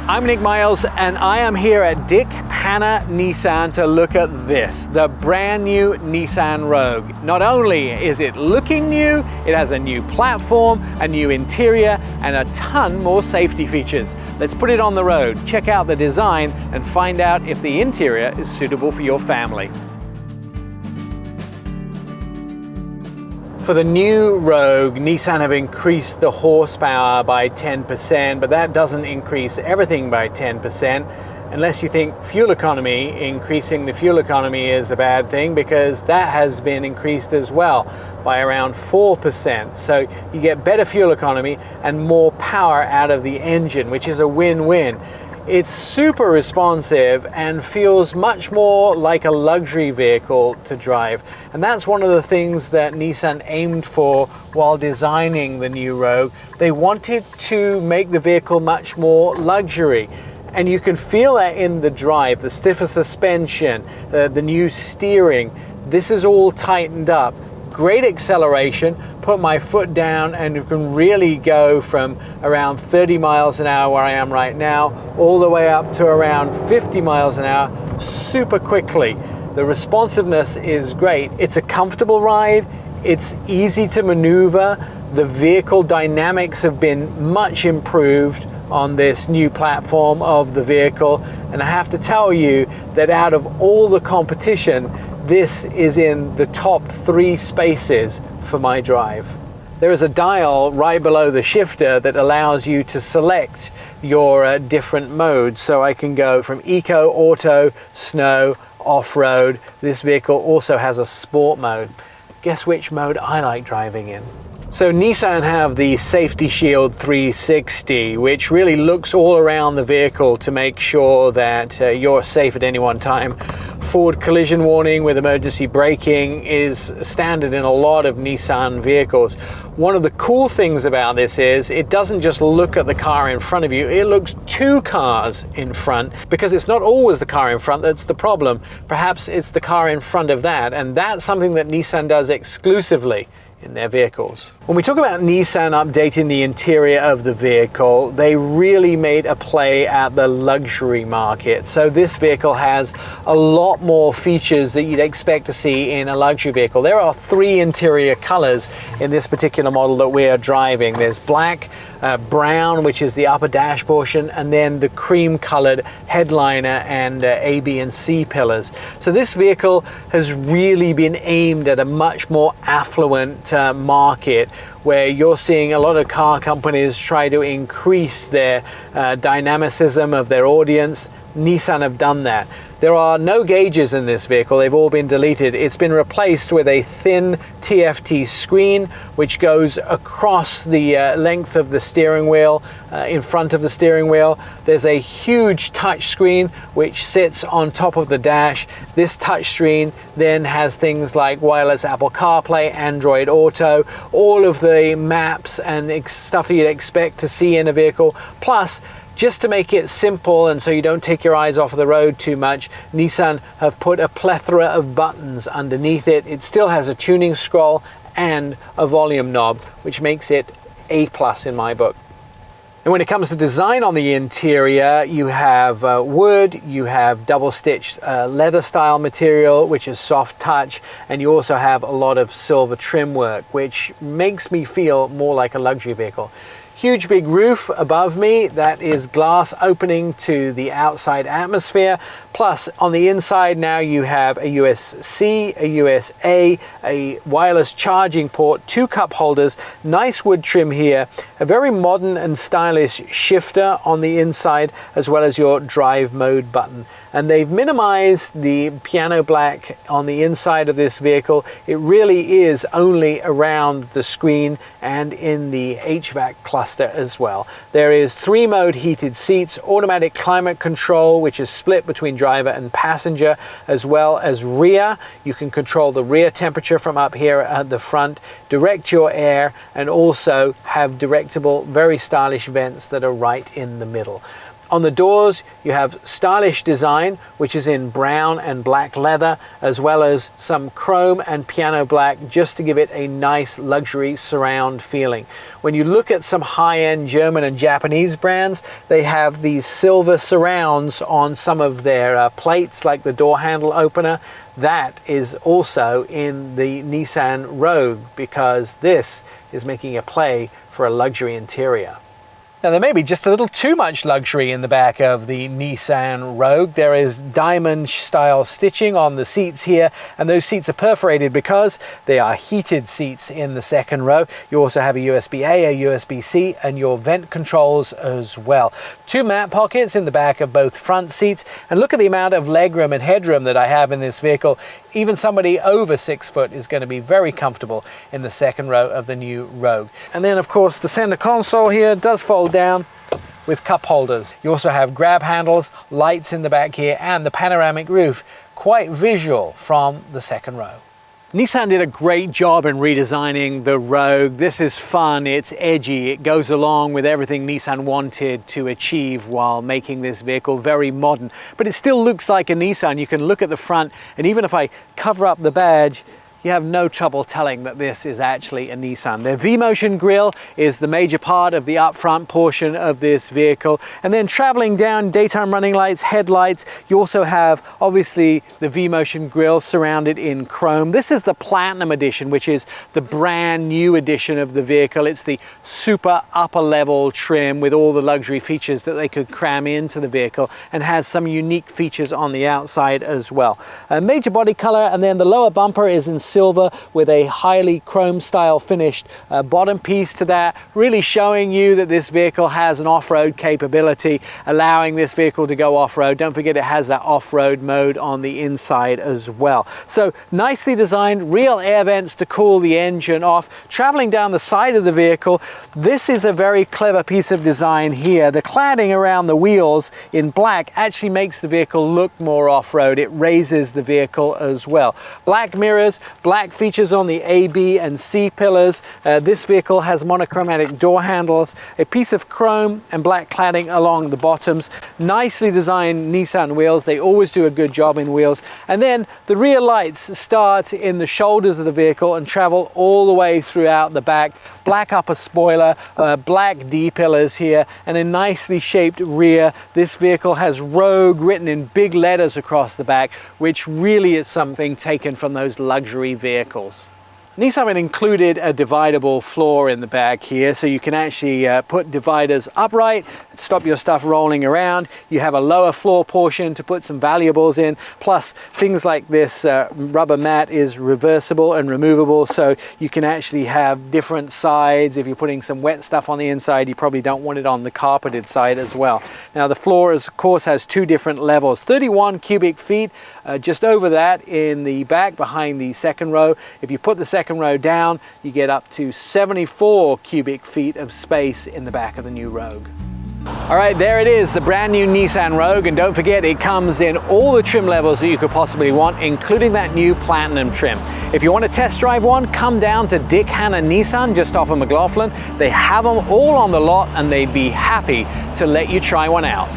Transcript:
I'm Nick Miles and I am here at Dick Hannah Nissan to look at this, the brand new Nissan Rogue. Not only is it looking new, it has a new platform, a new interior, and a ton more safety features. Let's put it on the road, check out the design, and find out if the interior is suitable for your family. For the new Rogue, Nissan have increased the horsepower by 10%, but that doesn't increase everything by 10%, unless you think fuel economy, increasing the fuel economy is a bad thing, because that has been increased as well by around 4%. So you get better fuel economy and more power out of the engine, which is a win-win. It's super responsive and feels much more like a luxury vehicle to drive. And that's one of the things that Nissan aimed for while designing the new Rogue. They wanted to make the vehicle much more luxury. And you can feel that in the drive, the stiffer suspension, the new steering. This is all tightened up. Great acceleration, put my foot down and you can really go from around 30 miles an hour where I am right now, all the way up to around 50 miles an hour super quickly. The responsiveness is great. It's a comfortable ride, it's easy to maneuver, the vehicle dynamics have been much improved on this new platform of the vehicle, and I have to tell you that out of all the competition, this is in the top 3 spaces for my drive. There is a dial right below the shifter that allows you to select your different modes. So I can go from eco, auto, snow, off-road. This vehicle also has a sport mode. Guess which mode I like driving in? So Nissan have the Safety Shield 360, which really looks all around the vehicle to make sure that you're safe at any one time. Forward collision warning with emergency braking is standard in a lot of Nissan vehicles. One of the cool things about this is it doesn't just look at the car in front of you, it looks 2 cars in front, because it's not always the car in front that's the problem. Perhaps it's the car in front of that, and that's something that Nissan does exclusively in their vehicles. When we talk about Nissan updating the interior of the vehicle, they really made a play at the luxury market. So this vehicle has a lot more features that you'd expect to see in a luxury vehicle. There are 3 interior colors in this particular model that we are driving. There's black, brown, which is the upper dash portion, and then the cream colored headliner and A, B, and C pillars. So this vehicle has really been aimed at a much more affluent market, where you're seeing a lot of car companies try to increase their dynamicism of their audience. Nissan have done that. There are no gauges in this vehicle, they've all been deleted. It's been replaced with a thin TFT screen which goes across the length of the steering wheel, in front of the steering wheel. There's a huge touch screen which sits on top of the dash. This touch screen then has things like wireless Apple CarPlay, Android Auto, all of the maps and stuff that you'd expect to see in a vehicle. Plus, just to make it simple and so you don't take your eyes off the road too much, Nissan have put a plethora of buttons underneath it. It still has a tuning scroll and a volume knob, which makes it A+ in my book. And when it comes to design on the interior, you have wood, you have double-stitched leather style material, which is soft touch, and you also have a lot of silver trim work, which makes me feel more like a luxury vehicle. Huge big roof above me that is glass opening to the outside atmosphere. Plus on the inside now you have a USB-C, a USB-A, a wireless charging port, 2 cup holders, nice wood trim here, a very modern and stylish shifter on the inside, as well as your drive mode button. And they've minimized the piano black on the inside of this vehicle. It really is only around the screen and in the HVAC cluster as well. There is 3-mode heated seats, automatic climate control, which is split between driver and passenger, as well as rear. You can control the rear temperature from up here at the front, direct your air, and also have directable, very stylish vents that are right in the middle. On the doors, you have stylish design, which is in brown and black leather, as well as some chrome and piano black, just to give it a nice luxury surround feeling. When you look at some high-end German and Japanese brands, they have these silver surrounds on some of their plates, like the door handle opener. That is also in the Nissan Rogue, because this is making a play for a luxury interior. Now, there may be just a little too much luxury in the back of the Nissan Rogue. There is diamond style stitching on the seats here, and those seats are perforated because they are heated seats in the second row. You also have a USB-A, a USB-C, and your vent controls as well. 2 mat pockets in the back of both front seats, and look at the amount of legroom and headroom that I have in this vehicle. Even somebody over 6 foot is going to be very comfortable in the second row of the new Rogue. And then, of course, the center console here does fold down with cup holders. You also have grab handles, lights in the back here, and the panoramic roof, quite visual from the second row. Nissan did a great job in redesigning the Rogue. This is fun, it's edgy, it goes along with everything Nissan wanted to achieve while making this vehicle very modern. But it still looks like a Nissan. You can look at the front, and even if I cover up the badge, you have no trouble telling that this is actually a Nissan. The V-Motion grille is the major part of the upfront portion of this vehicle. And then traveling down, daytime running lights, headlights, you also have obviously the V-Motion grille surrounded in chrome. This is the Platinum Edition, which is the brand new edition of the vehicle. It's the super upper level trim with all the luxury features that they could cram into the vehicle, and has some unique features on the outside as well. A major body color, and then the lower bumper is in silver with a highly chrome style finished bottom piece to that, really showing you that this vehicle has an off-road capability, allowing this vehicle to go off-road. Don't forget it has that off-road mode on the inside as well. So nicely designed, real air vents to cool the engine off. Traveling down the side of the vehicle, this is a very clever piece of design here. The cladding around the wheels in black actually makes the vehicle look more off-road. It raises the vehicle as well. Black mirrors, black features on the A, B, and C pillars. This vehicle has monochromatic door handles, a piece of chrome and black cladding along the bottoms. Nicely designed Nissan wheels. They always do a good job in wheels. And then the rear lights start in the shoulders of the vehicle and travel all the way throughout the back. Black upper spoiler, black D pillars here, and a nicely shaped rear. This vehicle has Rogue written in big letters across the back, which really is something taken from those luxury vehicles. Nissan included a dividable floor in the back here, so you can actually put dividers upright, stop your stuff rolling around. You have a lower floor portion to put some valuables in, plus things like this rubber mat is reversible and removable, so you can actually have different sides. If you're putting some wet stuff on the inside, you probably don't want it on the carpeted side as well. Now the floor, of course, has 2 different levels, 31 cubic feet, just over that in the back behind the second row. If you put the second row down, you get up to 74 cubic feet of space in the back of the new Rogue. All right, there it is, the brand new Nissan Rogue, and don't forget it comes in all the trim levels that you could possibly want, including that new Platinum trim. If you want to test drive one, come down to Dick Hanna Nissan just off of McLaughlin. They have them all on the lot, and they'd be happy to let you try one out.